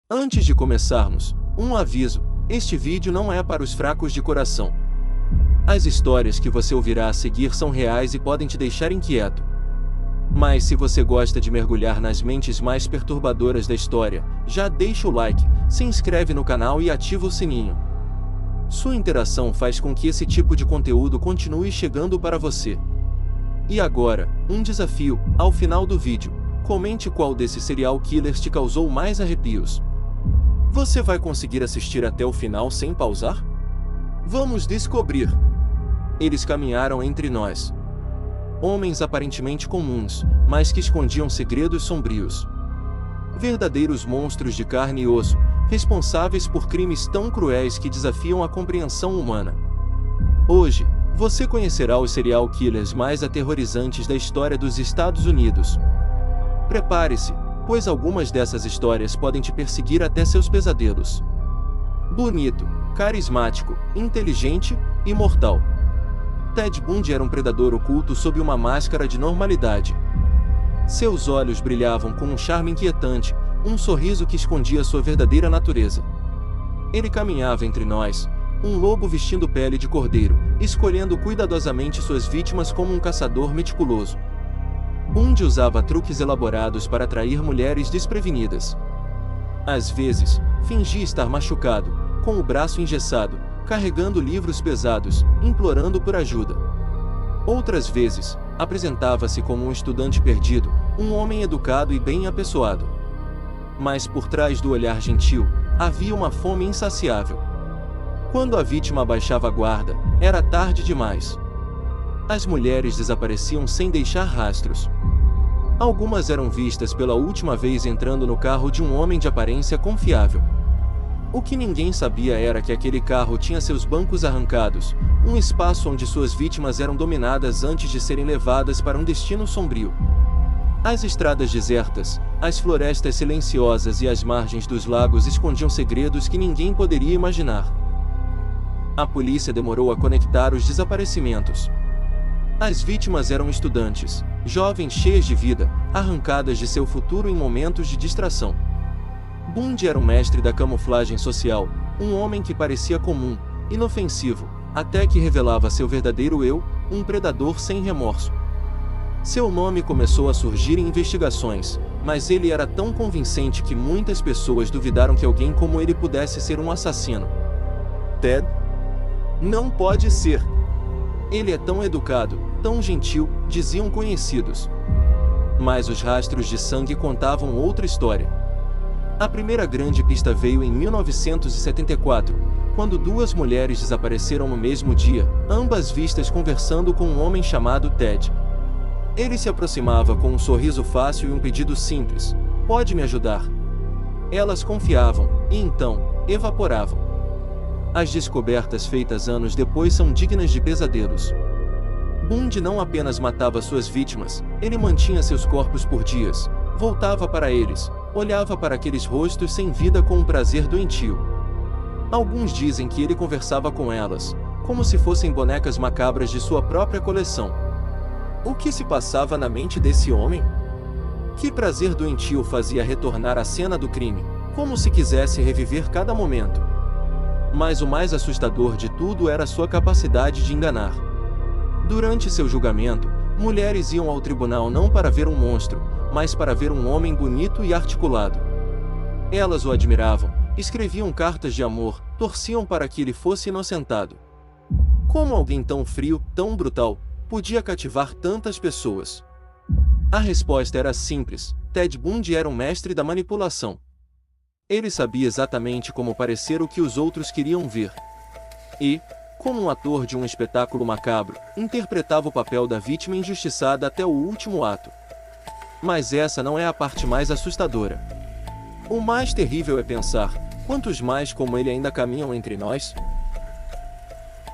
Antes de começarmos, um aviso: este vídeo não é para os fracos de coração. As histórias que você ouvirá a seguir são reais e podem te deixar inquieto. Mas se você gosta de mergulhar nas mentes mais perturbadoras da história, já deixa o like, se inscreve no canal e ativa o sininho. Sua interação faz com que esse tipo de conteúdo continue chegando para você. E agora, um desafio: ao final do vídeo, comente qual desses serial killers te causou mais arrepios. Você vai conseguir assistir até o final sem pausar? Vamos descobrir! Eles caminharam entre nós. Homens aparentemente comuns, mas que escondiam segredos sombrios. Verdadeiros monstros de carne e osso, responsáveis por crimes tão cruéis que desafiam a compreensão humana. Hoje, você conhecerá os serial killers mais aterrorizantes da história dos Estados Unidos. Prepare-se, pois algumas dessas histórias podem te perseguir até seus pesadelos. Bonito, carismático, inteligente e mortal. Ted Bundy era um predador oculto sob uma máscara de normalidade. Seus olhos brilhavam com um charme inquietante, um sorriso que escondia sua verdadeira natureza. Ele caminhava entre nós, um lobo vestindo pele de cordeiro, escolhendo cuidadosamente suas vítimas como um caçador meticuloso. Bundy usava truques elaborados para atrair mulheres desprevenidas. Às vezes, fingia estar machucado, com o braço engessado, carregando livros pesados, implorando por ajuda. Outras vezes, apresentava-se como um estudante perdido, um homem educado e bem apessoado. Mas por trás do olhar gentil, havia uma fome insaciável. Quando a vítima abaixava a guarda, era tarde demais. As mulheres desapareciam sem deixar rastros. Algumas eram vistas pela última vez entrando no carro de um homem de aparência confiável. O que ninguém sabia era que aquele carro tinha seus bancos arrancados, um espaço onde suas vítimas eram dominadas antes de serem levadas para um destino sombrio. As estradas desertas, as florestas silenciosas e as margens dos lagos escondiam segredos que ninguém poderia imaginar. A polícia demorou a conectar os desaparecimentos. As vítimas eram estudantes, jovens cheias de vida, arrancadas de seu futuro em momentos de distração. Bundy era um mestre da camuflagem social, um homem que parecia comum, inofensivo, até que revelava seu verdadeiro eu, um predador sem remorso. Seu nome começou a surgir em investigações, mas ele era tão convincente que muitas pessoas duvidaram que alguém como ele pudesse ser um assassino. Ted? Não pode ser! Ele é tão educado, tão gentil, diziam conhecidos. Mas os rastros de sangue contavam outra história. A primeira grande pista veio em 1974, quando duas mulheres desapareceram no mesmo dia, ambas vistas conversando com um homem chamado Ted. Ele se aproximava com um sorriso fácil e um pedido simples: "Pode me ajudar?" Elas confiavam, e então, evaporavam. As descobertas feitas anos depois são dignas de pesadelos. Bundy não apenas matava suas vítimas, ele mantinha seus corpos por dias, voltava para eles, olhava para aqueles rostos sem vida com um prazer doentio. Alguns dizem que ele conversava com elas, como se fossem bonecas macabras de sua própria coleção. O que se passava na mente desse homem? Que prazer doentio fazia retornar à cena do crime, como se quisesse reviver cada momento. Mas o mais assustador de tudo era sua capacidade de enganar. Durante seu julgamento, mulheres iam ao tribunal não para ver um monstro, mas para ver um homem bonito e articulado. Elas o admiravam, escreviam cartas de amor, torciam para que ele fosse inocentado. Como alguém tão frio, tão brutal, podia cativar tantas pessoas? A resposta era simples: Ted Bundy era um mestre da manipulação. Ele sabia exatamente como parecer o que os outros queriam ver. E, como um ator de um espetáculo macabro, interpretava o papel da vítima injustiçada até o último ato. Mas essa não é a parte mais assustadora. O mais terrível é pensar: quantos mais como ele ainda caminham entre nós?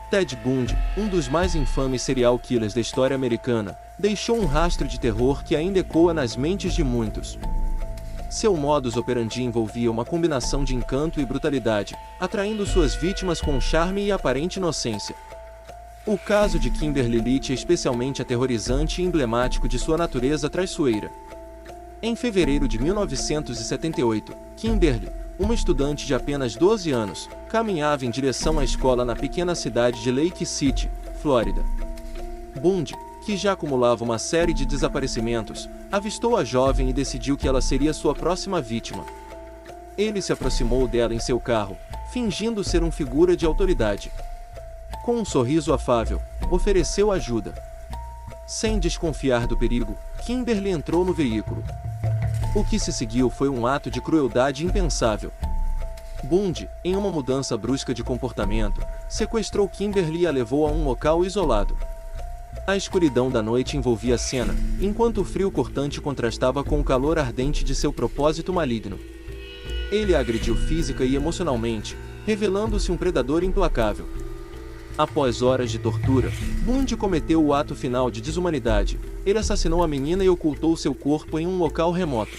Ted Bundy, um dos mais infames serial killers da história americana, deixou um rastro de terror que ainda ecoa nas mentes de muitos. Seu modus operandi envolvia uma combinação de encanto e brutalidade, atraindo suas vítimas com charme e aparente inocência. O caso de Kimberly Litch é especialmente aterrorizante e emblemático de sua natureza traiçoeira. Em fevereiro de 1978, Kimberly, uma estudante de apenas 12 anos, caminhava em direção à escola na pequena cidade de Lake City, Flórida. Bundy, que já acumulava uma série de desaparecimentos, avistou a jovem e decidiu que ela seria sua próxima vítima. Ele se aproximou dela em seu carro, fingindo ser um figura de autoridade. Com um sorriso afável, ofereceu ajuda. Sem desconfiar do perigo, Kimberly entrou no veículo. O que se seguiu foi um ato de crueldade impensável. Bundy, em uma mudança brusca de comportamento, sequestrou Kimberly e a levou a um local isolado. A escuridão da noite envolvia a cena, enquanto o frio cortante contrastava com o calor ardente de seu propósito maligno. Ele a agrediu física e emocionalmente, revelando-se um predador implacável. Após horas de tortura, Bundy cometeu o ato final de desumanidade. Ele assassinou a menina e ocultou seu corpo em um local remoto.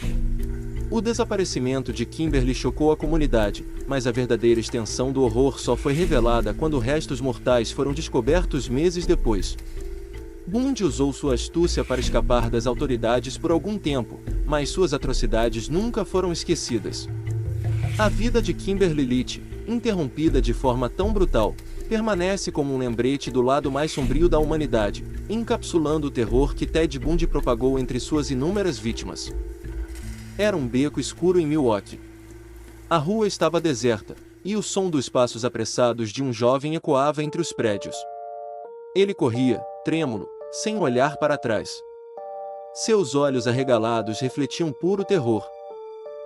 O desaparecimento de Kimberly chocou a comunidade, mas a verdadeira extensão do horror só foi revelada quando restos mortais foram descobertos meses depois. Bundy usou sua astúcia para escapar das autoridades por algum tempo, mas suas atrocidades nunca foram esquecidas. A vida de Kimberly Litchi, interrompida de forma tão brutal, permanece como um lembrete do lado mais sombrio da humanidade, encapsulando o terror que Ted Bundy propagou entre suas inúmeras vítimas. Era um beco escuro em Milwaukee. A rua estava deserta, e o som dos passos apressados de um jovem ecoava entre os prédios. Ele corria, trêmulo, sem olhar para trás. Seus olhos arregalados refletiam puro terror.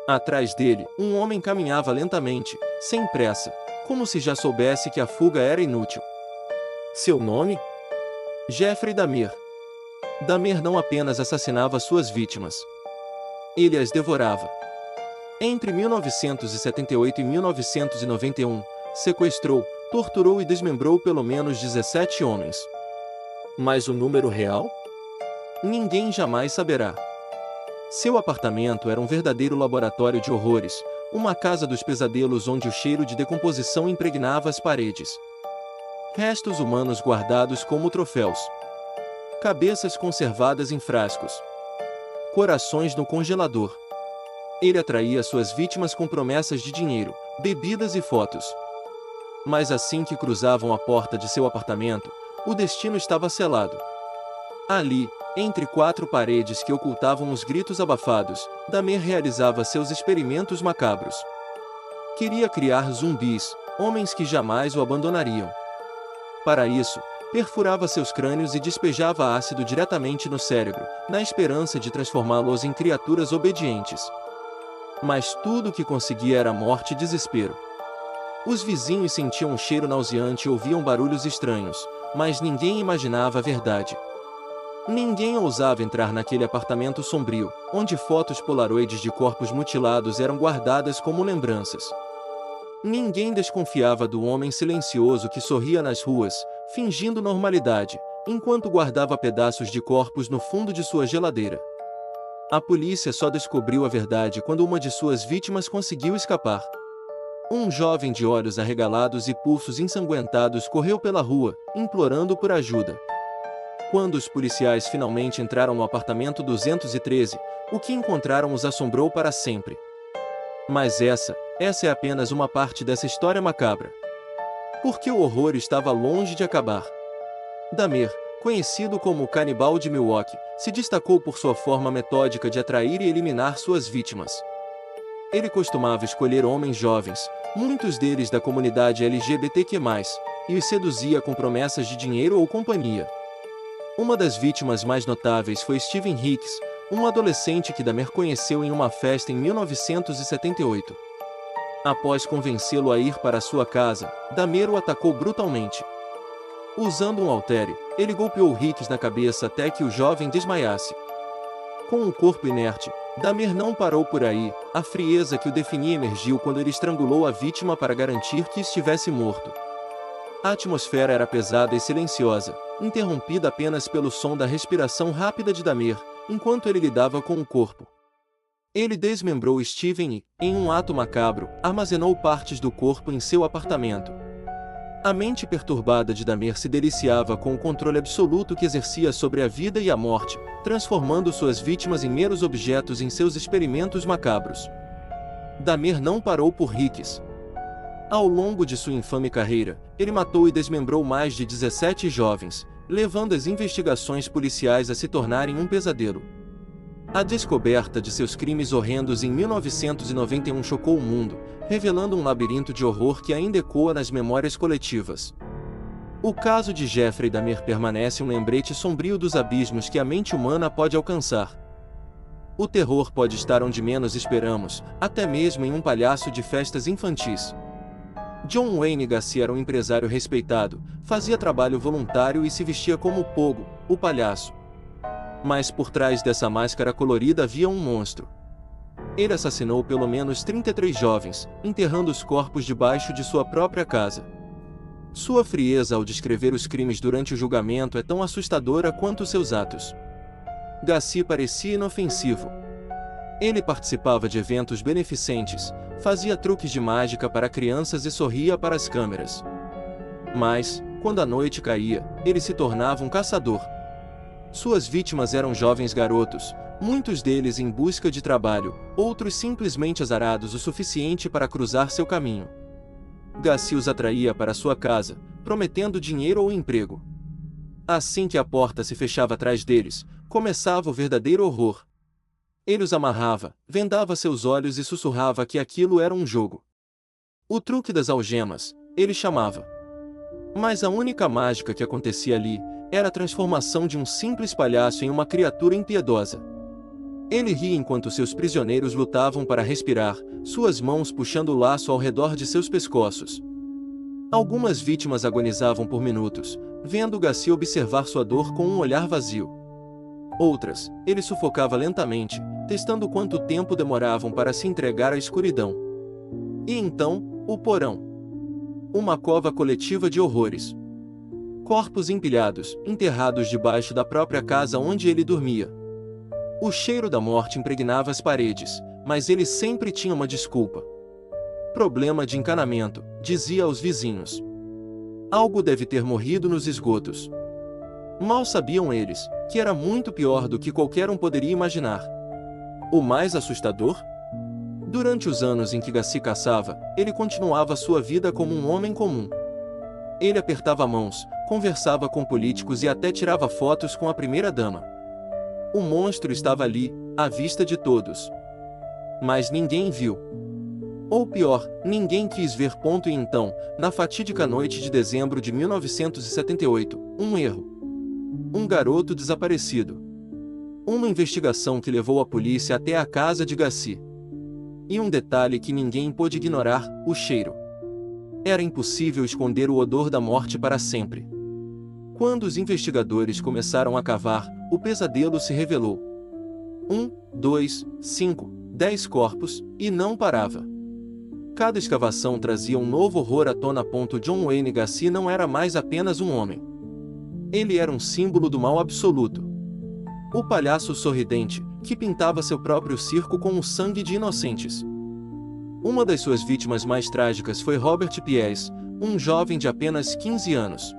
Atrás dele, um homem caminhava lentamente, sem pressa, como se já soubesse que a fuga era inútil. Seu nome? Jeffrey Dahmer. Dahmer não apenas assassinava suas vítimas. Ele as devorava. Entre 1978 e 1991, sequestrou, torturou e desmembrou pelo menos 17 homens. Mas o número real? Ninguém jamais saberá. Seu apartamento era um verdadeiro laboratório de horrores, uma casa dos pesadelos onde o cheiro de decomposição impregnava as paredes. Restos humanos guardados como troféus. Cabeças conservadas em frascos. Corações no congelador. Ele atraía suas vítimas com promessas de dinheiro, bebidas e fotos. Mas assim que cruzavam a porta de seu apartamento, o destino estava selado. Ali, entre quatro paredes que ocultavam os gritos abafados, Dahmer realizava seus experimentos macabros. Queria criar zumbis, homens que jamais o abandonariam. Para isso, perfurava seus crânios e despejava ácido diretamente no cérebro, na esperança de transformá-los em criaturas obedientes. Mas tudo o que conseguia era morte e desespero. Os vizinhos sentiam um cheiro nauseante e ouviam barulhos estranhos, mas ninguém imaginava a verdade. Ninguém ousava entrar naquele apartamento sombrio, onde fotos polaroides de corpos mutilados eram guardadas como lembranças. Ninguém desconfiava do homem silencioso que sorria nas ruas, fingindo normalidade, enquanto guardava pedaços de corpos no fundo de sua geladeira. A polícia só descobriu a verdade quando uma de suas vítimas conseguiu escapar. Um jovem de olhos arregalados e pulsos ensanguentados correu pela rua, implorando por ajuda. Quando os policiais finalmente entraram no apartamento 213, o que encontraram os assombrou para sempre. Mas essa é apenas uma parte dessa história macabra. Porque o horror estava longe de acabar. Dahmer, conhecido como o canibal de Milwaukee, se destacou por sua forma metódica de atrair e eliminar suas vítimas. Ele costumava escolher homens jovens, muitos deles da comunidade LGBTQ+, e os seduzia com promessas de dinheiro ou companhia. Uma das vítimas mais notáveis foi Steven Hicks, um adolescente que Dahmer conheceu em uma festa em 1978. Após convencê-lo a ir para sua casa, Dahmer o atacou brutalmente. Usando um haltere, ele golpeou Hicks na cabeça até que o jovem desmaiasse. Com o corpo inerte, Dahmer não parou por aí, a frieza que o definia emergiu quando ele estrangulou a vítima para garantir que estivesse morto. A atmosfera era pesada e silenciosa, interrompida apenas pelo som da respiração rápida de Dahmer, enquanto ele lidava com o corpo. Ele desmembrou Steven e, em um ato macabro, armazenou partes do corpo em seu apartamento. A mente perturbada de Dahmer se deliciava com o controle absoluto que exercia sobre a vida e a morte, transformando suas vítimas em meros objetos em seus experimentos macabros. Dahmer não parou por Hicks. Ao longo de sua infame carreira, ele matou e desmembrou mais de 17 jovens, levando as investigações policiais a se tornarem um pesadelo. A descoberta de seus crimes horrendos em 1991 chocou o mundo, revelando um labirinto de horror que ainda ecoa nas memórias coletivas. O caso de Jeffrey Dahmer permanece um lembrete sombrio dos abismos que a mente humana pode alcançar. O terror pode estar onde menos esperamos, até mesmo em um palhaço de festas infantis. John Wayne Gacy era um empresário respeitado, fazia trabalho voluntário e se vestia como o Pogo, o palhaço. Mas por trás dessa máscara colorida havia um monstro. Ele assassinou pelo menos 33 jovens, enterrando os corpos debaixo de sua própria casa. Sua frieza ao descrever os crimes durante o julgamento é tão assustadora quanto seus atos. Gacy parecia inofensivo. Ele participava de eventos beneficentes, fazia truques de mágica para crianças e sorria para as câmeras. Mas, quando a noite caía, ele se tornava um caçador. Suas vítimas eram jovens garotos, muitos deles em busca de trabalho, outros simplesmente azarados o suficiente para cruzar seu caminho. Gacy os atraía para sua casa, prometendo dinheiro ou emprego. Assim que a porta se fechava atrás deles, começava o verdadeiro horror. Ele os amarrava, vendava seus olhos e sussurrava que aquilo era um jogo. O truque das algemas, ele chamava. Mas a única mágica que acontecia ali era a transformação de um simples palhaço em uma criatura impiedosa. Ele ria enquanto seus prisioneiros lutavam para respirar, suas mãos puxando o laço ao redor de seus pescoços. Algumas vítimas agonizavam por minutos, vendo Gacy observar sua dor com um olhar vazio. Outras, ele sufocava lentamente, testando quanto tempo demoravam para se entregar à escuridão. E então, o porão. Uma cova coletiva de horrores. Corpos empilhados, enterrados debaixo da própria casa onde ele dormia. O cheiro da morte impregnava as paredes, mas ele sempre tinha uma desculpa. Problema de encanamento, dizia aos vizinhos. Algo deve ter morrido nos esgotos. Mal sabiam eles, que era muito pior do que qualquer um poderia imaginar. O mais assustador? Durante os anos em que Gacy caçava, ele continuava sua vida como um homem comum. Ele apertava mãos, conversava com políticos e até tirava fotos com a primeira-dama. O monstro estava ali, à vista de todos. Mas ninguém viu. Ou pior, ninguém quis ver. E então, na fatídica noite de dezembro de 1978, um erro. Um garoto desaparecido. Uma investigação que levou a polícia até a casa de Gacy. E um detalhe que ninguém pôde ignorar: o cheiro. Era impossível esconder o odor da morte para sempre. Quando os investigadores começaram a cavar, o pesadelo se revelou. 1, 2, 5, 10 corpos, e não parava. Cada escavação trazia um novo horror à tona. John Wayne Gacy não era mais apenas um homem. Ele era um símbolo do mal absoluto. O palhaço sorridente, que pintava seu próprio circo com o sangue de inocentes. Uma das suas vítimas mais trágicas foi Robert Pies, um jovem de apenas 15 anos.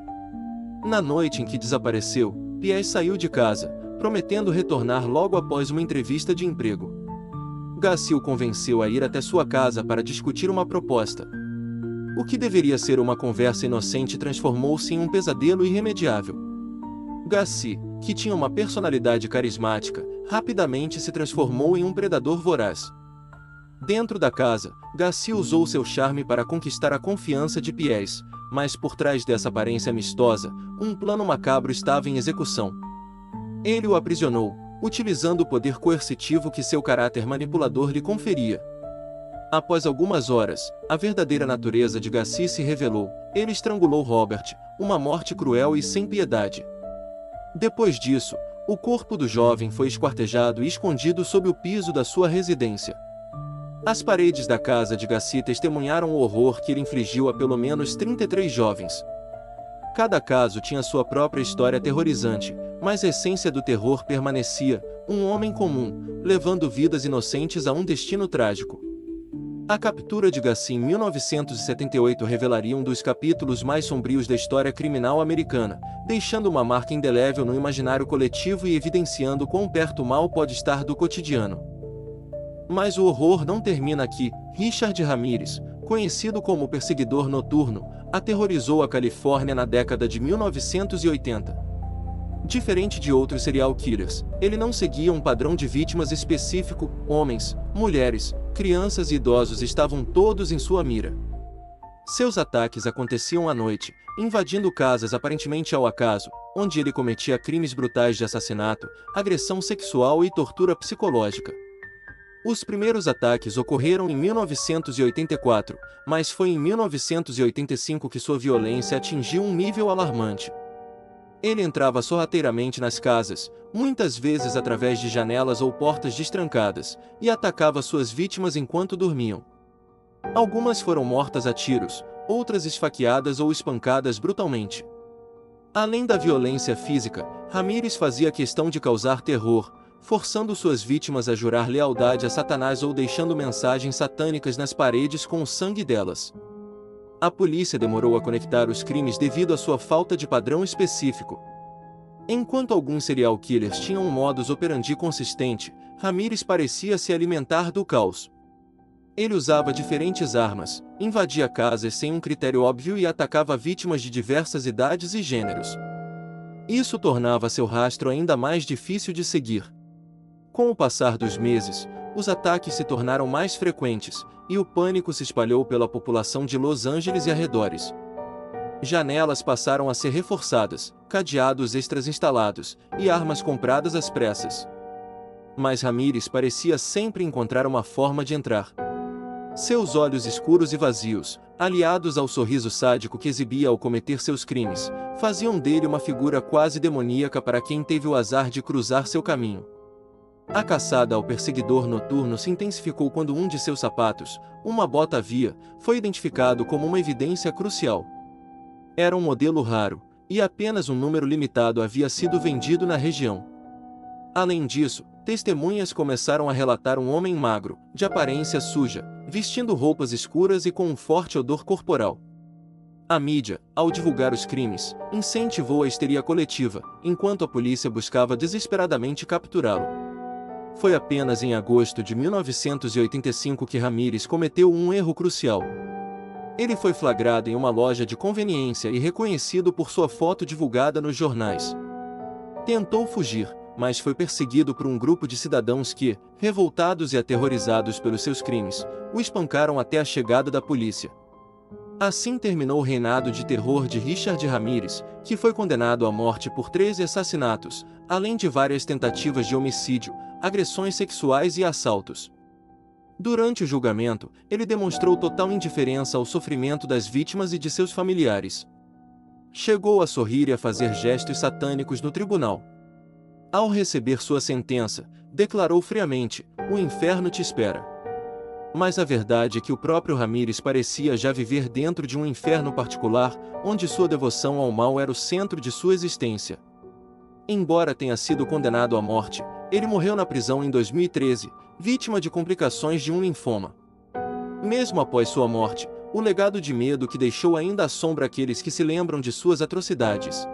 Na noite em que desapareceu, Pies saiu de casa, prometendo retornar logo após uma entrevista de emprego. Gacy o convenceu a ir até sua casa para discutir uma proposta. O que deveria ser uma conversa inocente transformou-se em um pesadelo irremediável. Gacy, que tinha uma personalidade carismática, rapidamente se transformou em um predador voraz. Dentro da casa, Gacy usou seu charme para conquistar a confiança de Pies, mas por trás dessa aparência amistosa, um plano macabro estava em execução. Ele o aprisionou, utilizando o poder coercitivo que seu caráter manipulador lhe conferia. Após algumas horas, a verdadeira natureza de Gacy se revelou. Ele estrangulou Robert, uma morte cruel e sem piedade. Depois disso, o corpo do jovem foi esquartejado e escondido sob o piso da sua residência. As paredes da casa de Gacy testemunharam o horror que ele infligiu a pelo menos 33 jovens. Cada caso tinha sua própria história aterrorizante, mas a essência do terror permanecia: um homem comum, levando vidas inocentes a um destino trágico. A captura de Gacy em 1978 revelaria um dos capítulos mais sombrios da história criminal americana, deixando uma marca indelével no imaginário coletivo e evidenciando quão perto o mal pode estar do cotidiano. Mas o horror não termina aqui. Richard Ramirez, conhecido como o Perseguidor Noturno, aterrorizou a Califórnia na década de 1980. Diferente de outros serial killers, ele não seguia um padrão de vítimas específico. Homens, mulheres, crianças e idosos estavam todos em sua mira. Seus ataques aconteciam à noite, invadindo casas aparentemente ao acaso, onde ele cometia crimes brutais de assassinato, agressão sexual e tortura psicológica. Os primeiros ataques ocorreram em 1984, mas foi em 1985 que sua violência atingiu um nível alarmante. Ele entrava sorrateiramente nas casas, muitas vezes através de janelas ou portas destrancadas, e atacava suas vítimas enquanto dormiam. Algumas foram mortas a tiros, outras esfaqueadas ou espancadas brutalmente. Além da violência física, Ramirez fazia questão de causar terror, forçando suas vítimas a jurar lealdade a Satanás ou deixando mensagens satânicas nas paredes com o sangue delas. A polícia demorou a conectar os crimes devido à sua falta de padrão específico. Enquanto alguns serial killers tinham um modus operandi consistente, Ramirez parecia se alimentar do caos. Ele usava diferentes armas, invadia casas sem um critério óbvio e atacava vítimas de diversas idades e gêneros. Isso tornava seu rastro ainda mais difícil de seguir. Com o passar dos meses, os ataques se tornaram mais frequentes, e o pânico se espalhou pela população de Los Angeles e arredores. Janelas passaram a ser reforçadas, cadeados extras instalados, e armas compradas às pressas. Mas Ramirez parecia sempre encontrar uma forma de entrar. Seus olhos escuros e vazios, aliados ao sorriso sádico que exibia ao cometer seus crimes, faziam dele uma figura quase demoníaca para quem teve o azar de cruzar seu caminho. A caçada ao perseguidor noturno se intensificou quando um de seus sapatos, uma bota via, foi identificado como uma evidência crucial. Era um modelo raro, e apenas um número limitado havia sido vendido na região. Além disso, testemunhas começaram a relatar um homem magro, de aparência suja, vestindo roupas escuras e com um forte odor corporal. A mídia, ao divulgar os crimes, incentivou a histeria coletiva, enquanto a polícia buscava desesperadamente capturá-lo. Foi apenas em agosto de 1985 que Ramirez cometeu um erro crucial. Ele foi flagrado em uma loja de conveniência e reconhecido por sua foto divulgada nos jornais. Tentou fugir, mas foi perseguido por um grupo de cidadãos que, revoltados e aterrorizados pelos seus crimes, o espancaram até a chegada da polícia. Assim terminou o reinado de terror de Richard Ramirez, que foi condenado à morte por 13 assassinatos, além de várias tentativas de homicídio, agressões sexuais e assaltos. Durante o julgamento, ele demonstrou total indiferença ao sofrimento das vítimas e de seus familiares. Chegou a sorrir e a fazer gestos satânicos no tribunal. Ao receber sua sentença, declarou friamente: "O inferno te espera." Mas a verdade é que o próprio Ramirez parecia já viver dentro de um inferno particular, onde sua devoção ao mal era o centro de sua existência. Embora tenha sido condenado à morte, ele morreu na prisão em 2013, vítima de complicações de um linfoma. Mesmo após sua morte, o legado de medo que deixou ainda assombra aqueles que se lembram de suas atrocidades.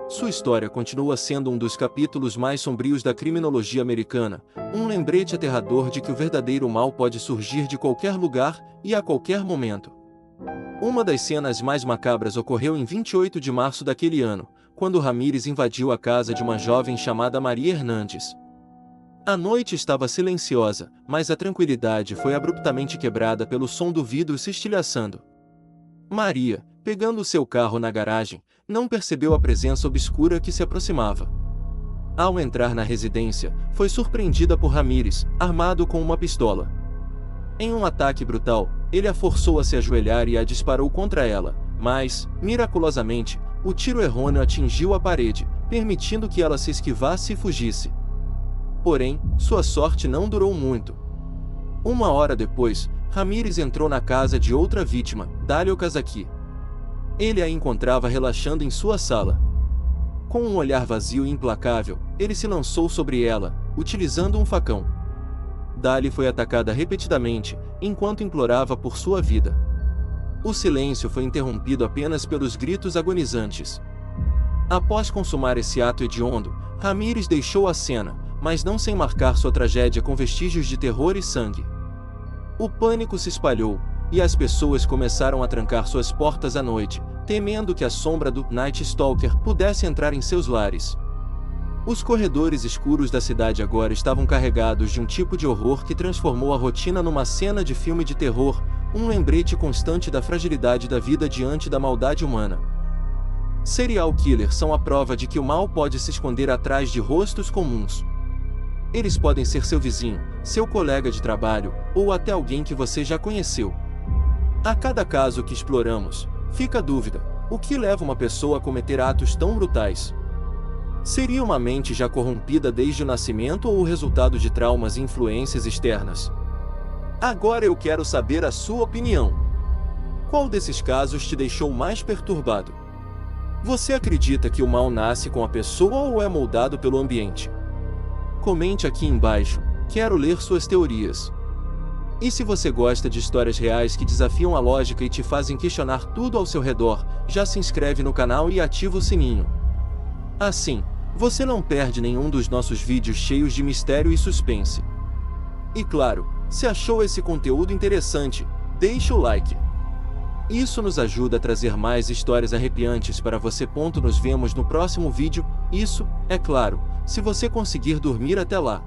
Sua história continua sendo um dos capítulos mais sombrios da criminologia americana, um lembrete aterrador de que o verdadeiro mal pode surgir de qualquer lugar e a qualquer momento. Uma das cenas mais macabras ocorreu em 28 de março daquele ano, quando Ramirez invadiu a casa de uma jovem chamada Maria Hernandes. A noite estava silenciosa, mas a tranquilidade foi abruptamente quebrada pelo som do vidro se estilhaçando. Maria, pegando seu carro na garagem, não percebeu a presença obscura que se aproximava. Ao entrar na residência, foi surpreendida por Ramirez, armado com uma pistola. Em um ataque brutal, ele a forçou a se ajoelhar e a disparou contra ela, mas, miraculosamente, o tiro errôneo atingiu a parede, permitindo que ela se esquivasse e fugisse. Porém, sua sorte não durou muito. Uma hora depois, Ramirez entrou na casa de outra vítima, Dalia Okazaki. Ele a encontrava relaxando em sua sala. Com um olhar vazio e implacável, ele se lançou sobre ela, utilizando um facão. Dalia foi atacada repetidamente, enquanto implorava por sua vida. O silêncio foi interrompido apenas pelos gritos agonizantes. Após consumar esse ato hediondo, Ramirez deixou a cena, mas não sem marcar sua tragédia com vestígios de terror e sangue. O pânico se espalhou, e as pessoas começaram a trancar suas portas à noite, temendo que a sombra do Night Stalker pudesse entrar em seus lares. Os corredores escuros da cidade agora estavam carregados de um tipo de horror que transformou a rotina numa cena de filme de terror, um lembrete constante da fragilidade da vida diante da maldade humana. Serial killers são a prova de que o mal pode se esconder atrás de rostos comuns. Eles podem ser seu vizinho, seu colega de trabalho, ou até alguém que você já conheceu. A cada caso que exploramos, fica a dúvida: o que leva uma pessoa a cometer atos tão brutais? Seria uma mente já corrompida desde o nascimento ou o resultado de traumas e influências externas? Agora eu quero saber a sua opinião. Qual desses casos te deixou mais perturbado? Você acredita que o mal nasce com a pessoa ou é moldado pelo ambiente? Comente aqui embaixo, quero ler suas teorias. E se você gosta de histórias reais que desafiam a lógica e te fazem questionar tudo ao seu redor, já se inscreve no canal e ativa o sininho. Assim, você não perde nenhum dos nossos vídeos cheios de mistério e suspense. E claro, se achou esse conteúdo interessante, deixa o like. Isso nos ajuda a trazer mais histórias arrepiantes para você. Nos vemos no próximo vídeo, isso, é claro, se você conseguir dormir até lá.